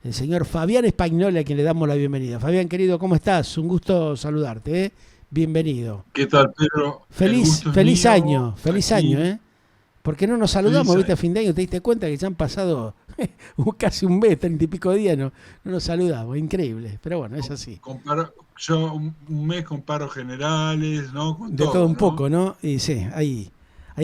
el señor Fabián Espagnoli, a quien le damos la bienvenida. Fabián, querido, ¿cómo estás? Un gusto saludarte, ¿eh? Bienvenido. ¿Qué tal, Pedro? El gusto es mío. Feliz año, Aquí, ¿eh? Porque no nos saludamos, feliz ¿viste? A año. fin de año, te diste cuenta que ya han pasado casi un mes, 30 y pico días, no nos saludamos, increíble. Pero bueno, es así. Yo un mes comparo generales, ¿no? Con De todo todo, un ¿no? poco, ¿no? Y sí, hay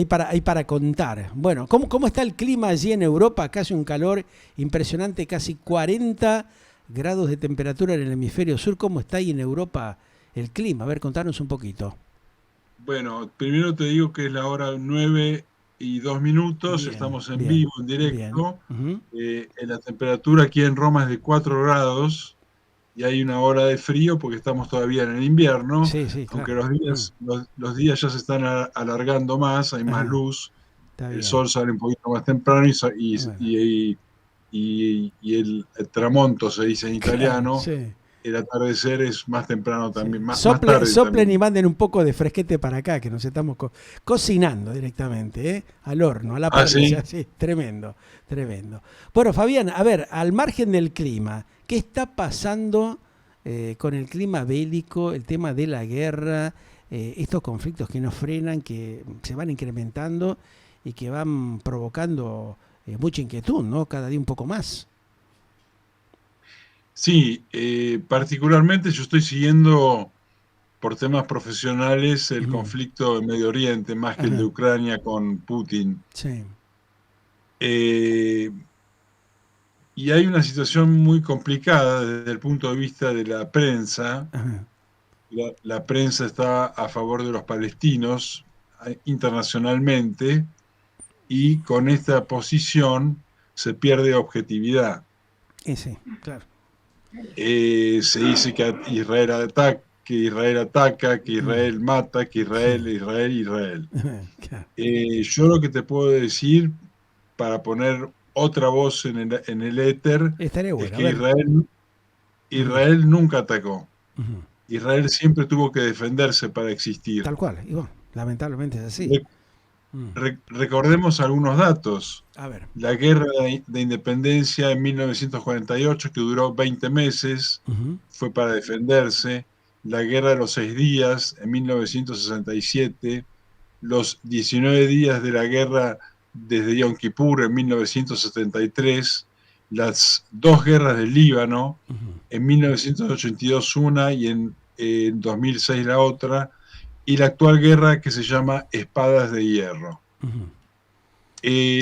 para contar. Bueno, ¿cómo está el clima allí en Europa? Acá hace un calor impresionante, casi 40 grados de temperatura en el hemisferio sur. ¿Cómo está ahí en Europa el clima? A ver, contanos un poquito. Bueno, primero te digo que es la hora 9:02. Bien, Estamos en bien, vivo, en bien. directo. Ujú. La temperatura aquí en Roma es de 4 grados y hay una hora de frío porque estamos todavía en el invierno, Sí, sí, aunque claro. los Ujú. días, los días ya se están alargando más, hay más Ajá, luz, está el bien. sol sale un poquito más temprano Bueno, y el tramonto se dice en claro, italiano, sí. el atardecer es más temprano Sí. también, más tarde Soplen y también. manden un poco de fresquete para acá, que nos estamos cocinando directamente, ¿eh? Al horno, a la Ah, parrilla, sí. sí, tremendo, tremendo. Bueno, Fabián, a ver, al margen del clima, ¿qué está pasando con el clima bélico, el tema de la guerra, estos conflictos que no frenan, que se van incrementando y que van provocando mucha inquietud, ¿no? Cada día un poco más. Sí, particularmente yo estoy siguiendo por temas profesionales el Ujú. conflicto en Medio Oriente, más que el de Ajá, Ucrania con Putin. sí, Eh, y hay una situación muy complicada desde el punto de vista de la prensa. ajá, La prensa está a favor de los palestinos internacionalmente y con esta posición se pierde objetividad. y sí, claro. Se dice que Israel ataca, que Mm, Israel mata, que sí, Israel. claro. Yo lo que te puedo decir, para poner otra voz en el éter, Estaría es bueno, a que ver. Ujú, Israel nunca atacó. ujú. Israel siempre tuvo que defenderse para existir. Tal cual, y bueno, lamentablemente es así. Re- Mm. recordemos algunos datos. A ver. La guerra de independencia en 1948, que duró 20 meses, Ujú, fue para defenderse. La guerra de los 6 días en 1967, los 19 días de la guerra desde Yom Kippur en 1973, las dos guerras del Líbano, ujú, en 1982 una y en 2006 la otra, y la actual guerra que se llama Espadas de Hierro. ujú.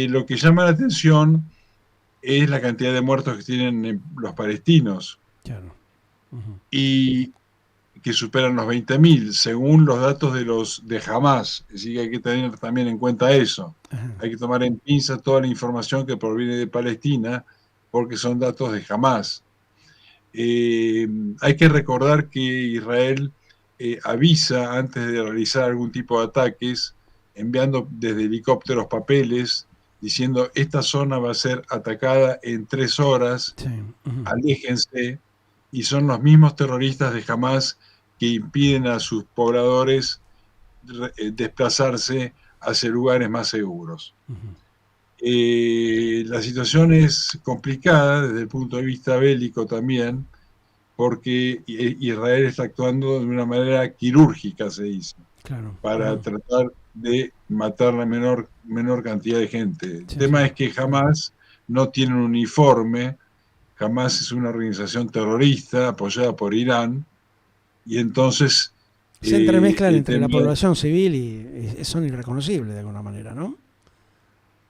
Lo que llama la atención es la cantidad de muertos que tienen los palestinos Claro. Ujú. y que superan los 20.000, según los datos de Hamas. Así que hay que tener también en cuenta eso. Ajá. Hay que tomar en pinza toda la información que proviene de Palestina, porque son datos de Hamas. Eh, Hay que recordar que Israel avisa antes de realizar algún tipo de ataques, enviando desde helicópteros papeles diciendo esta zona va a ser atacada en 3 horas, Sí. Ujú. aléjense, y son los mismos terroristas de Hamas que impiden a sus pobladores desplazarse hacia lugares más seguros. Ujú. La situación es complicada desde el punto de vista bélico también, porque Israel está actuando de una manera quirúrgica, se dice, Claro. para Ujú. tratar de matar la menor cantidad de gente. El Sí, sí. tema es que Ujú. jamás no tiene un uniforme, jamás es una organización terrorista apoyada por Irán, y entonces Se entremezclan el entre la tema, población civil y son irreconocibles de alguna manera, ¿no?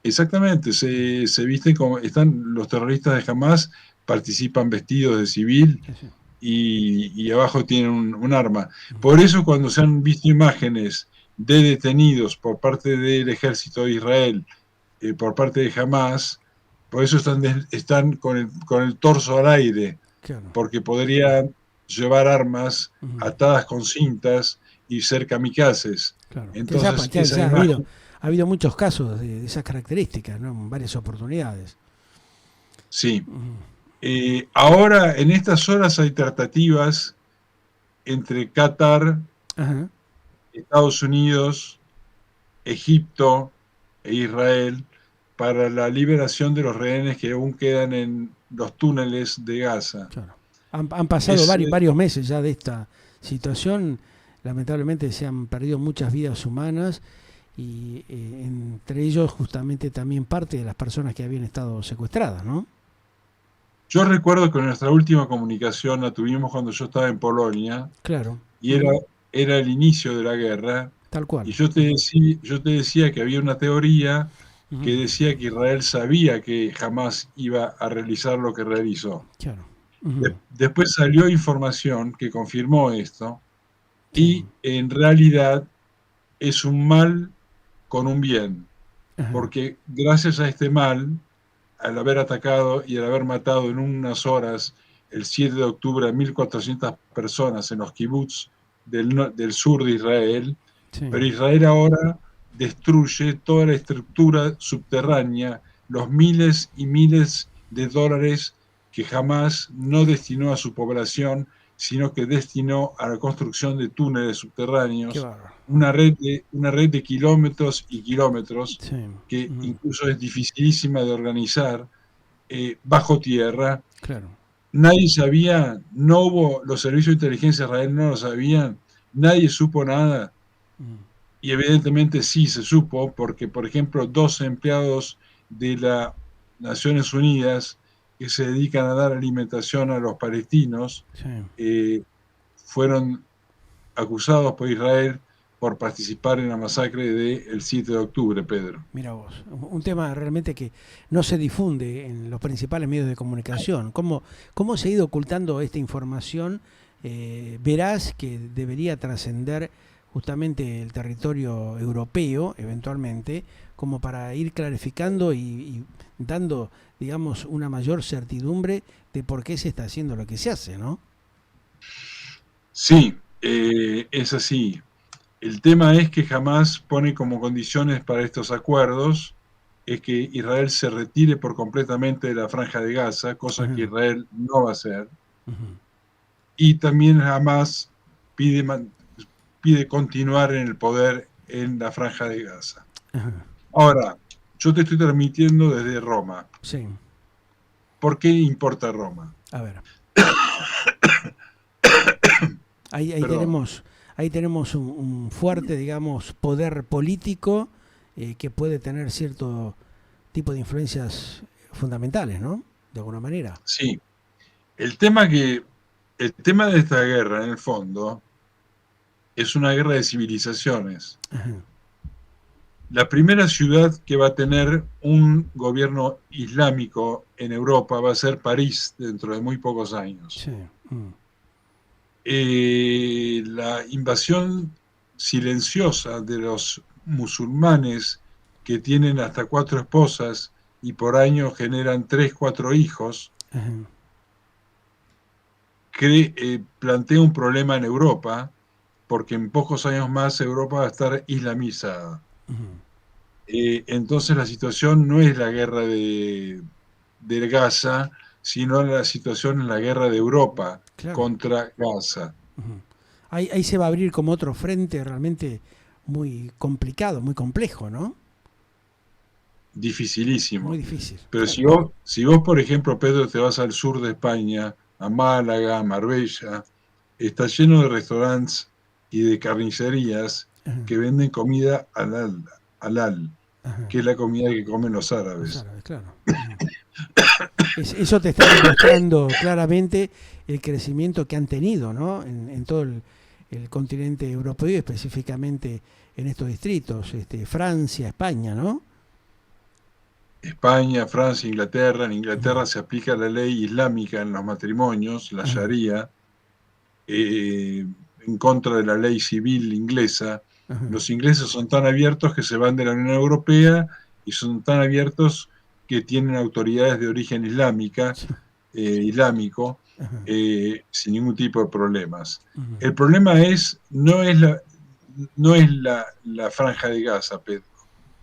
exactamente, se visten como, están los terroristas de Hamas, participan vestidos de civil Sí, sí. y abajo tienen un arma. Por eso cuando se han visto imágenes de detenidos por parte del ejército de Israel, por parte de Hamas, por eso están con el torso al aire, Claro. porque podrían llevar armas Ujú. atadas con cintas y ser kamikazes. Claro. Que Entonces, esa ya imagen, ha habido muchos casos de esas características, ¿no? En varias oportunidades. sí. Ujú. Ahora, en estas horas hay tratativas entre Qatar, Ajá. Estados Unidos, Egipto e Israel para la liberación de los rehenes que aún quedan los túneles de Gaza. Claro. Han pasado Es, varios meses ya de esta situación. Lamentablemente se han perdido muchas vidas humanas y entre ellos justamente también parte de las personas que habían estado secuestradas, ¿no? yo recuerdo que nuestra última comunicación la tuvimos cuando yo estaba en Polonia Claro. y Ujú. era el inicio de la guerra. Tal Y cual. yo te decía que había una teoría que Ujú. decía que Israel sabía que jamás iba a realizar lo que realizó. Claro. Ujú. Después salió información que confirmó esto Sí. y en realidad es un mal con un bien, Ajá. porque gracias a este mal, al haber atacado y al haber matado en unas horas el 7 de octubre a 1.400 personas en los kibbutz del sur de Israel, Sí. pero Israel ahora destruye toda la estructura subterránea, los miles y miles de dólares que jamás no destinó a su población, sino que destinó a la construcción de túneles Qué subterráneos, bárbaro. una red de kilómetros y kilómetros Sí. que Ujú. incluso es dificilísima de organizar bajo tierra. Claro. Nadie sabía, no hubo, los servicios de inteligencia de Israel no lo sabían, nadie supo nada. Ujú. Y evidentemente sí se supo, porque, por ejemplo, dos empleados de las Naciones Unidas que se dedican a dar alimentación a los palestinos Sí. eh, fueron acusados por Israel por participar en la masacre del 7 de octubre, Pedro. Mira vos, un tema realmente que no se difunde en los principales medios de comunicación. ¿Cómo se ha ido ocultando esta información veraz que debería trascender justamente el territorio europeo, eventualmente, como para ir clarificando y dando, digamos, una mayor certidumbre de por qué se está haciendo lo que se hace, ¿no? Sí, es así. El tema es que jamás pone como condiciones para estos acuerdos es que Israel se retire por completamente de la franja de Gaza, cosa que Ajá, Israel no va a hacer, ujú, y también jamás pide, pide continuar en el poder en la franja de Gaza. ajá. Ahora, yo te estoy transmitiendo desde Roma. Sí, ¿Por qué importa Roma? a ver. Ahí Perdón. tenemos, ahí tenemos un fuerte, digamos, poder político que puede tener cierto tipo de influencias fundamentales, ¿no? De alguna manera. Sí, el tema el tema de esta guerra, en el fondo, es una guerra de civilizaciones. Ajá, La primera ciudad que va a tener un gobierno islámico en Europa va a ser París dentro de muy pocos años. sí. Mm, La invasión silenciosa de los musulmanes que tienen hasta 4 esposas y por año generan 3, 4 hijos, ajá, plantea un problema en Europa porque en pocos años más Europa va a estar islamizada. ujú, Entonces la situación no es la guerra de Gaza, sino la situación en la guerra de Europa claro. contra Gaza. Ujú. Ahí se va a abrir como otro frente realmente muy complicado, muy complejo, ¿no? Muy Dificilísimo. difícil, Pero claro. si vos, por ejemplo, Pedro, te vas al sur de España, a Málaga, a Marbella, está lleno de restaurantes y de carnicerías Ajá, que venden comida halal, ajá. que es la comida que comen los Los árabes. árabes, claro. Ujú. Eso te está demostrando claramente el crecimiento que han tenido, ¿no? En todo el continente europeo y específicamente en estos distritos, Francia, España, ¿no? España, Francia, Inglaterra. En Ujú. Inglaterra se aplica la ley islámica en los matrimonios, la Ajá, Sharia, eh, en contra de la ley civil inglesa. ajá, Los ingleses son tan abiertos que se van de la Unión Europea y son tan abiertos que tienen autoridades de origen sí, islámico, ajá, sin ningún tipo de problemas. ujú, El problema no es la franja de Gaza, Pedro.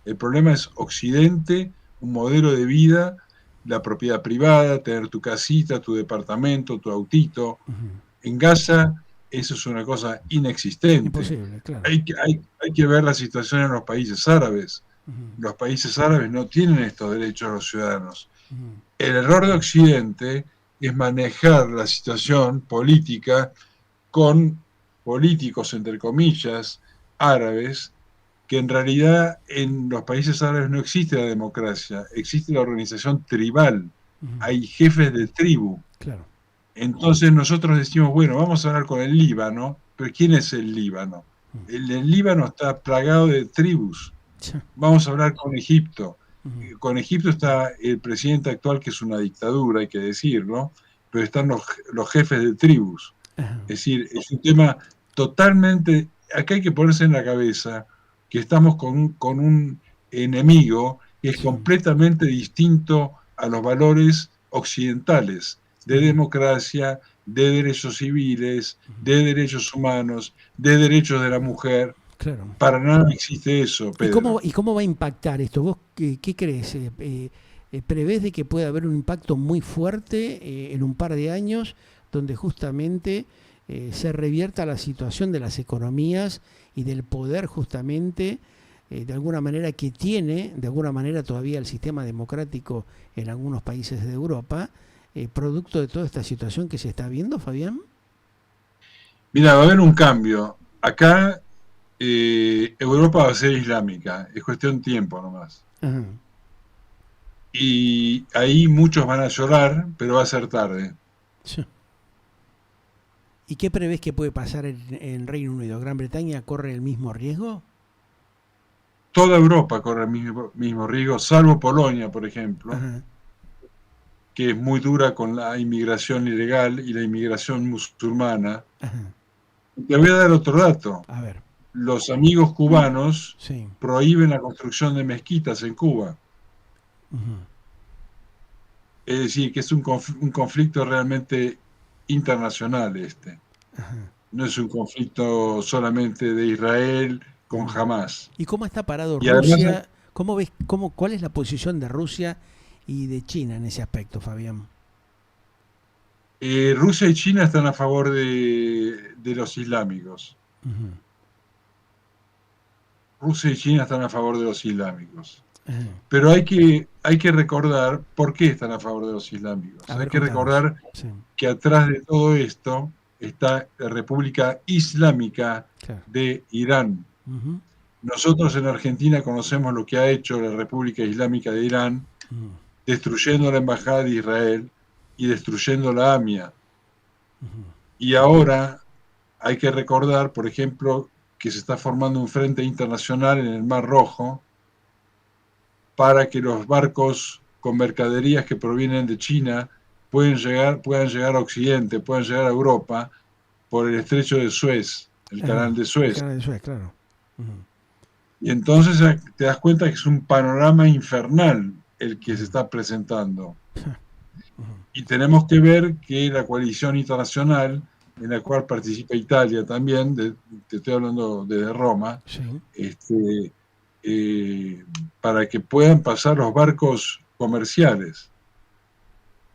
El problema es Occidente, un modelo de vida, la propiedad privada, tener tu casita, tu departamento, tu autito. ujú. En Gaza eso es una cosa inexistente. Imposible, claro. Hay que ver la situación en los países árabes. Ujú, Los países árabes no tienen estos derechos a los ciudadanos. El error de Occidente es manejar la situación política con políticos, entre comillas, árabes, que en realidad en los países árabes no existe la democracia, existe la organización tribal, hay jefes de tribu. Claro. Entonces nosotros decimos, bueno, vamos a hablar con el Líbano, pero ¿quién es el Líbano? El Líbano está plagado de tribus. Vamos a hablar con Egipto. Con Egipto está el presidente actual, que es una dictadura, hay que decirlo, pero están los jefes de tribus. Es decir, es un tema totalmente... Acá hay que ponerse en la cabeza que estamos con un enemigo que es completamente distinto a los valores occidentales de democracia, de derechos civiles, de derechos humanos, de derechos de la mujer. Claro. Para nada existe eso, Pedro. ¿Y cómo va a impactar esto? ¿Vos qué crees? ¿Prevés de que pueda haber un impacto muy fuerte en un par de años donde justamente se revierta la situación de las economías y del poder justamente de alguna manera que tiene, de alguna manera todavía el sistema democrático en algunos países de Europa, producto de toda esta situación que se está viendo, Fabián? Mira, va a haber un cambio. Acá Europa va a ser islámica, es cuestión de tiempo nomás. Ajá. Y ahí muchos van a llorar, pero va a ser tarde. Sí. ¿Y qué prevés que puede pasar en Reino Unido? ¿Gran Bretaña corre el mismo riesgo? Toda Europa corre el mismo riesgo, salvo Polonia, por ejemplo, Ajá. que es muy dura con la inmigración ilegal y la inmigración musulmana. Ajá. Te voy a dar otro dato. A ver. Los amigos cubanos Sí. prohíben la construcción de mezquitas en Cuba. Ujú. Es decir, que es un conflicto realmente internacional este. Ajá. No es un conflicto solamente de Israel con Ujú. Hamas. ¿Y cómo está parado Y además, Rusia? ¿Cómo ves, cuál es la posición de Rusia y de China en ese aspecto, Fabián? Rusia y China están a favor de los islámicos. Ujú. Rusia y China están a favor de los islámicos. Ajá. Pero hay que recordar por qué están a favor de los islámicos. A Hay ver, que contanos. recordar Sí, que atrás de todo esto está la República Islámica claro. de Irán. Ujú. Nosotros en Argentina conocemos lo que ha hecho la República Islámica de Irán, Ujú. destruyendo la Embajada de Israel y destruyendo la AMIA. Ujú. Y ahora hay que recordar, por ejemplo, que se está formando un frente internacional en el Mar Rojo para que los barcos con mercaderías que provienen de China puedan llegar a Occidente, puedan llegar a Europa por el estrecho de Suez, el canal de El Suez. canal de Suez, claro. Ujú. Y entonces te das cuenta que es un panorama infernal el que se Ujú. está presentando. Ujú. Y tenemos que ver que la coalición internacional, en la cual participa Italia también, te estoy hablando desde Roma, Sí. este, para que puedan pasar los barcos comerciales.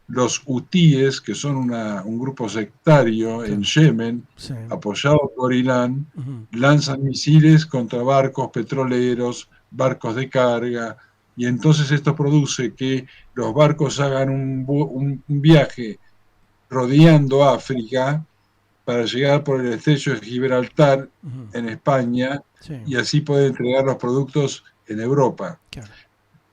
Los hutíes, que son un grupo sectario en Claro. Yemen, Sí. apoyado por Irán, Ujú. lanzan misiles contra barcos petroleros, barcos de carga, y entonces esto produce que los barcos hagan un viaje rodeando África para llegar por el estrecho de Gibraltar Ujú. en España Sí. y así poder entregar los productos en Europa, Claro.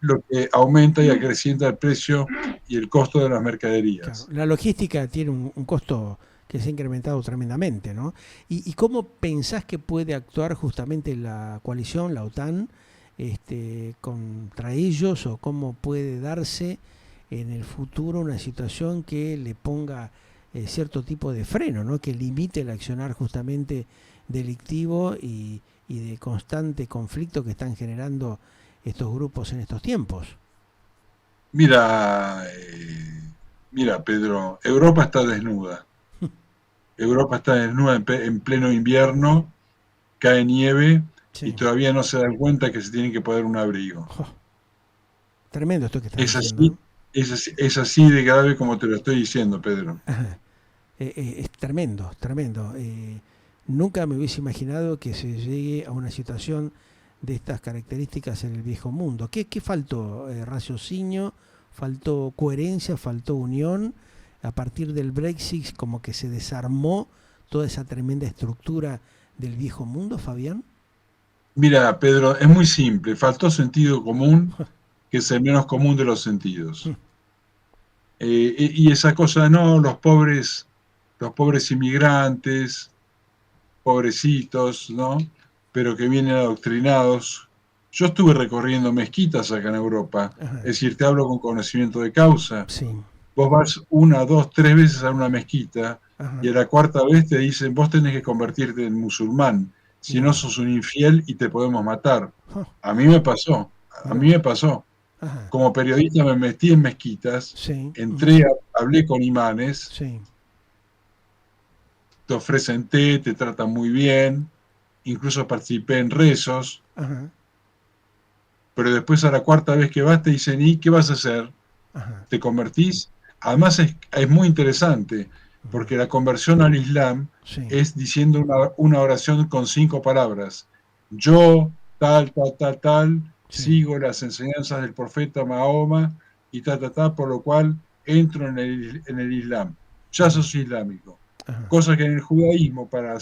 lo que aumenta y acrecienta el precio y el costo de las Claro, mercaderías. la logística tiene un costo que se ha incrementado tremendamente, ¿no? Y cómo pensás que puede actuar justamente la coalición, la OTAN, contra ellos o cómo puede darse en el futuro una situación que le ponga cierto tipo de freno, ¿no? Que limite el accionar justamente delictivo y de constante conflicto que están generando estos grupos en estos tiempos. Mira, mira, Pedro, Europa está desnuda. Europa está desnuda en pleno invierno, cae nieve y Sí. todavía no se dan cuenta que se tienen que poner un abrigo. Jo, tremendo esto que estás Es diciendo, ¿eh? así, es así de grave como te lo estoy diciendo, Pedro. Ajá. Es tremendo, tremendo. Nunca me hubiese imaginado que se llegue a una situación de estas características en el viejo mundo. ¿Qué faltó? ¿Raciocinio? faltó coherencia, faltó unión. A partir del Brexit como que se desarmó toda esa tremenda estructura del viejo mundo, Fabián. Mira, Pedro, es muy simple. Faltó sentido común, que es el menos común de los sentidos. Y esa cosa, no, los pobres inmigrantes, pobrecitos, ¿no? Pero que vienen adoctrinados. Yo estuve recorriendo mezquitas acá en Europa, Ajá, es decir, te hablo con conocimiento de causa. sí, Vos vas una, dos, tres veces a una mezquita y ajá, a la cuarta vez te dicen, vos tenés que convertirte en musulmán, si no mira, sos un infiel y te podemos matar. oh, A mí me pasó, a mira mí me vos, pasó. ajá, Como periodista me metí en mezquitas, sí, entré, hablé con imanes, sí, te ofrecen té, te tratan muy bien, incluso participé en rezos, ajá, pero después a la cuarta vez que vas te dicen, ¿y qué vas a hacer? ajá, ¿Te convertís? Además es muy interesante, porque la conversión al Islam sí, es diciendo una oración con 5 palabras. Yo, tal, tal, tal, tal, sí, sigo las enseñanzas del profeta Mahoma y tal, tal, tal, por lo cual entro en el Islam. Ya ujú, sos islámico. ajá, Cosa que en el judaísmo, para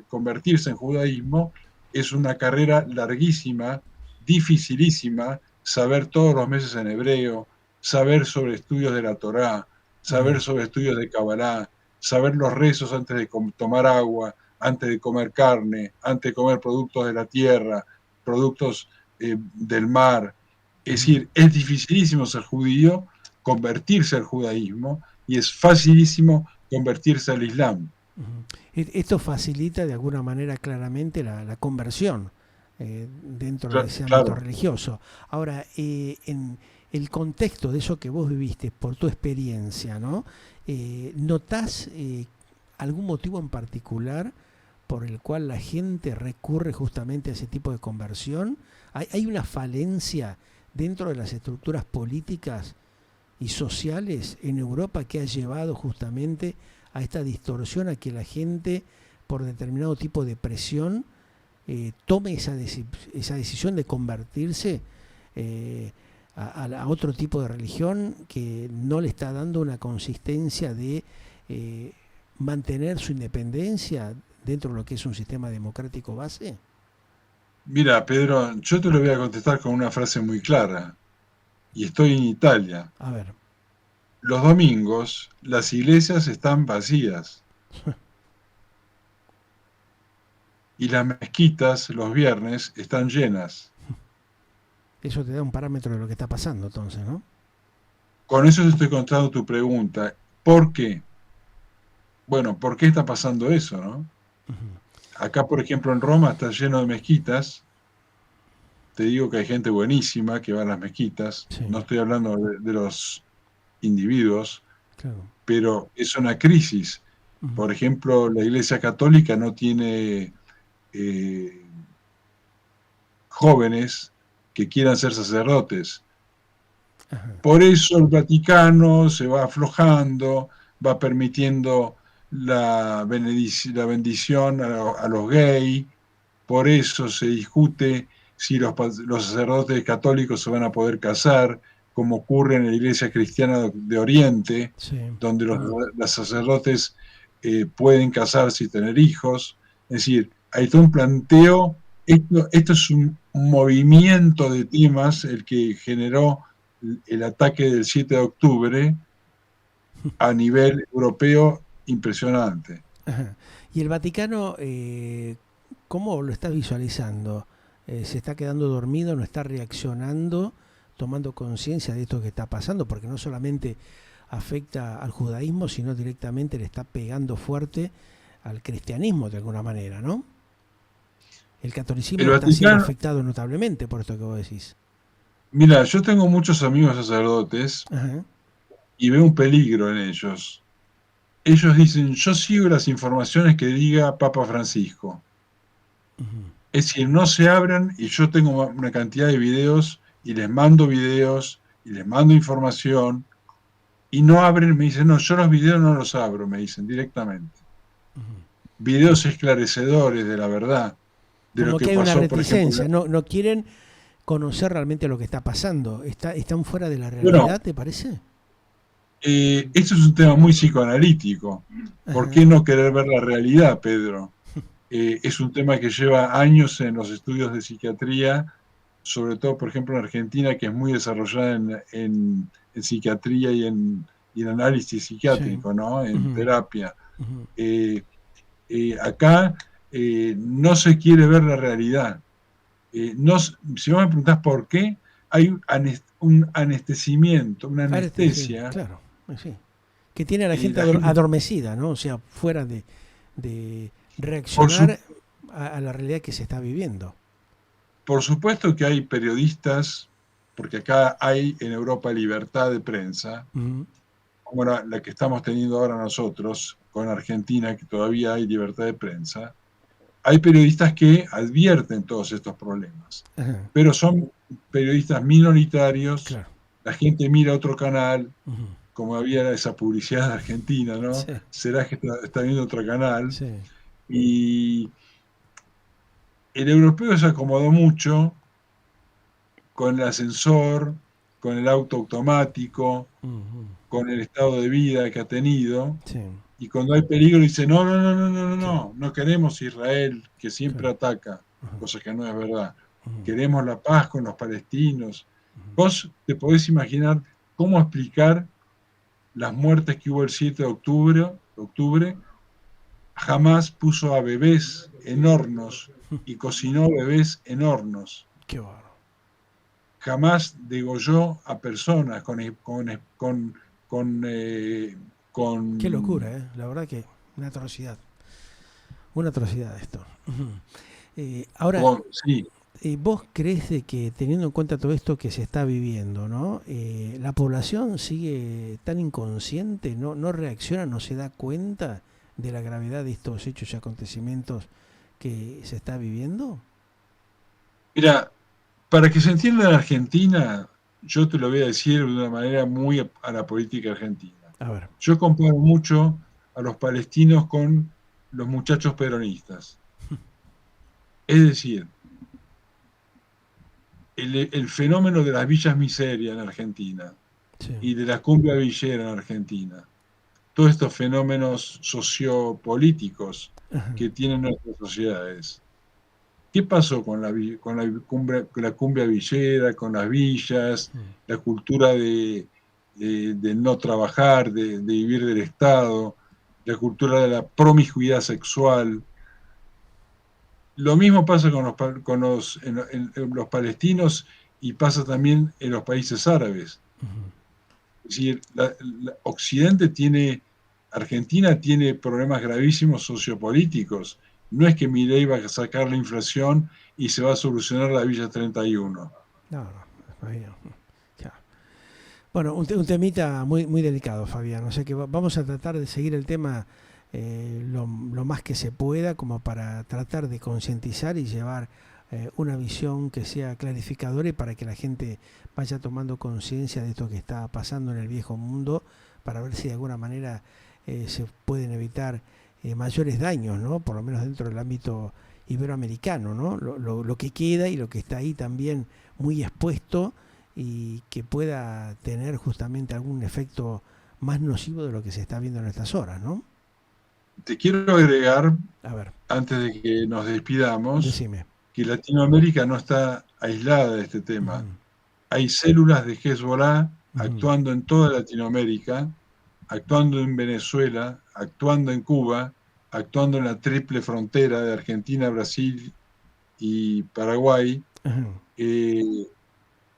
convertirse en judaísmo, es una carrera larguísima, dificilísima, saber todos los meses en hebreo, saber sobre estudios de la Torá, ujú, saber sobre estudios de Kabbalah, saber los rezos antes de tomar agua, antes de comer carne, antes de comer productos de la tierra, productos del mar. Es ujú, decir, es dificilísimo ser judío, convertirse al judaísmo, y es facilísimo convertirse al Islam. ujú. Esto facilita de alguna manera claramente la conversión dentro de ese ámbito Claro. religioso. Ahora, en el contexto de eso que vos viviste, por tu experiencia, ¿no? ¿Notás algún motivo en particular por el cual la gente recurre justamente a ese tipo de conversión? ¿Hay una falencia dentro de las estructuras políticas y sociales en Europa que ha llevado justamente a esta distorsión, a que la gente, por determinado tipo de presión, tome esa decisión de convertirse a otro tipo de religión que no le está dando una consistencia de eh, mantener su independencia dentro de lo que es un sistema democrático base? Mira, Pedro, yo te lo voy a contestar con una frase muy clara, y estoy en Italia. A ver, Los domingos las iglesias están vacías y las mezquitas los viernes están llenas. eso te da un parámetro de lo que está pasando entonces, ¿no? Con eso te estoy contando tu pregunta. ¿Por qué? Bueno, ¿por qué está pasando eso, no? Acá, por ejemplo, en Roma está lleno de mezquitas. Te digo que hay gente buenísima que va a las mezquitas. Sí, No estoy hablando de los individuos, claro. pero es una crisis. Ujú. Por ejemplo, la Iglesia Católica no tiene eh, jóvenes que quieran ser sacerdotes. Ajá. Por eso el Vaticano se va aflojando, va permitiendo la bendición a los gays, por eso se discute si los sacerdotes católicos se van a poder casar, como ocurre en la Iglesia Cristiana de Oriente, Sí. donde los sacerdotes pueden casarse y tener hijos. Es decir, hay todo un planteo, esto es un movimiento de temas el que generó el ataque del 7 de octubre a nivel europeo impresionante. Ajá. Y el Vaticano, ¿cómo lo estás visualizando? ¿Se está quedando dormido, no está reaccionando, tomando conciencia de esto que está pasando? Porque no solamente afecta al judaísmo, sino directamente le está pegando fuerte al cristianismo de alguna manera, ¿no? El El catolicismo está siendo Vaticano, afectado notablemente por esto que vos decís. mira, yo tengo muchos amigos sacerdotes Ajá. y veo un peligro en ellos. Ellos dicen, yo sigo las informaciones que diga Papa Francisco. Ujú. Es decir, no se abran y yo tengo una cantidad de videos y les mando información y no abren, me dicen, no, yo los videos no los abro, me dicen directamente. Videos esclarecedores de la verdad, de lo Como que que hay una pasó, por ejemplo, reticencia, no, no quieren conocer realmente lo que está pasando. ¿Están fuera de la Bueno, realidad, te parece? esto es un tema muy psicoanalítico. ¿Por Ajá. qué no querer ver la realidad, Pedro? Es un tema que lleva años en los estudios de psiquiatría, sobre todo, por ejemplo, en Argentina, que es muy desarrollada en psiquiatría y en análisis Sí. psiquiátrico, ¿no? En Ujú, terapia. ujú. Eh, Acá no se quiere ver la realidad. No, si vos me preguntás por qué, hay un anestesiamiento, una Sí, anestesia, claro. Sí. Que tiene a la gente la gente, adormecida, ¿no? O sea, fuera de por, reaccionar su, a la realidad que se está viviendo. por supuesto que hay periodistas, porque acá hay en Europa libertad de prensa, Ujú. como la que estamos teniendo ahora nosotros con Argentina, que todavía hay libertad de prensa. Hay periodistas que advierten todos estos problemas, Ajá, pero son periodistas minoritarios. claro. La gente mira otro canal, Ujú. como había esa publicidad de Argentina, ¿no? Sí, Será que está viendo otro canal. sí. Y el europeo se acomodó mucho con el ascensor, con el auto automático, Ujú. con el estado de vida que ha tenido. Sí, Y cuando hay peligro dice, no, no, no, no, no, no, sí, no, no queremos Israel, que siempre claro. ataca, Ujú, cosa que no es verdad. ujú, Queremos la paz con los palestinos. ujú. Vos te podés imaginar cómo explicar las muertes que hubo el 7 de octubre. Jamás puso a bebés en hornos y cocinó bebés en hornos. Qué bárbaro. Jamás degolló a personas con, Qué locura, con ¿eh? La verdad que una atrocidad. Una atrocidad esto. Ujú. Ahora, sí. ¿vos crees de que teniendo en cuenta todo esto que se está viviendo, ¿no? La población sigue tan inconsciente, no reacciona, no se da cuenta de la gravedad de estos hechos y acontecimientos que se está viviendo? Mira, para que se entienda en Argentina, yo te lo voy a decir de una manera muy a la política argentina. A ver. Yo comparo mucho a los palestinos con los muchachos peronistas. Es decir, el fenómeno de las villas miseria en Argentina Sí. y de la cumbia villera en Argentina, todos estos fenómenos sociopolíticos Ajá. que tienen nuestras sociedades. ¿Qué pasó con la cumbia villera, con las villas, Mm. la cultura de no trabajar, de vivir del Estado, la cultura de la promiscuidad sexual? Lo mismo pasa en los palestinos y pasa también en los países árabes. Ujú. Es decir, Argentina tiene problemas gravísimos sociopolíticos. No es que Milei va a sacar la inflación y se va a solucionar la Villa 31. No, no, ahí no. Ya. Bueno, un temita muy delicado, Fabián. O sea que vamos a tratar de seguir el tema lo más que se pueda, como para tratar de concientizar y llevar una visión que sea clarificadora y para que la gente vaya tomando conciencia de esto que está pasando en el viejo mundo, para ver si de alguna manera se pueden evitar mayores daños, ¿no? Por lo menos dentro del ámbito iberoamericano, ¿no? Lo que queda y lo que está ahí también muy expuesto y que pueda tener justamente algún efecto más nocivo de lo que se está viendo en estas horas, ¿no? Te quiero agregar, A ver, antes de que nos despidamos, decime. que Latinoamérica no está aislada de este tema. Ujú, Hay células de Hezbollah ujú, actuando en toda Latinoamérica, actuando en Venezuela, actuando en Cuba, actuando en la triple frontera de Argentina, Brasil y Paraguay. ujú, eh,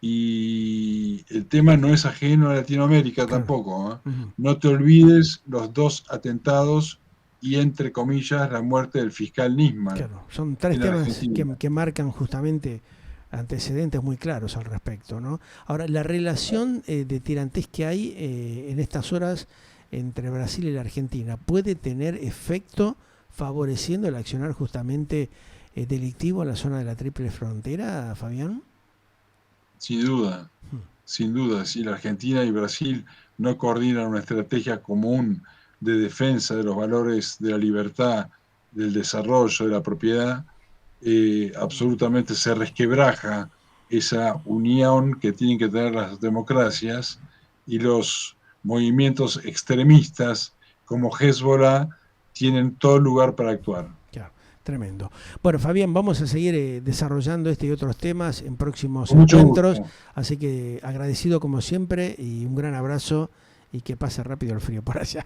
y el tema no es ajeno a Latinoamérica claro, tampoco, ¿eh? ujú, No te olvides los dos atentados y, entre comillas, la muerte del fiscal Nisman claro. Son tres en temas Argentina. que marcan justamente antecedentes muy claros al respecto, ¿no? Ahora, la relación de tirantes que hay en estas horas entre Brasil y la Argentina puede tener efecto favoreciendo el accionar justamente delictivo en la zona de la triple frontera, Fabián. Sin duda, Hmm. sin duda, si la Argentina y Brasil no coordinan una estrategia común de defensa de los valores de la libertad, del desarrollo, de la propiedad, absolutamente se resquebraja esa unión que tienen que tener las democracias, y los movimientos extremistas como Hezbollah tienen todo lugar para actuar. Claro, tremendo. Bueno, Fabián, vamos a seguir desarrollando este y otros temas en próximos Con mucho encuentros, gusto. así que agradecido como siempre y un gran abrazo y que pase rápido el frío por allá.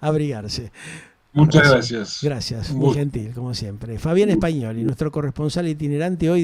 Abrigarse. Muchas Abrazo. gracias. Gracias, Un muy gusto. gentil, como siempre. Fabián Español, y nuestro corresponsal itinerante hoy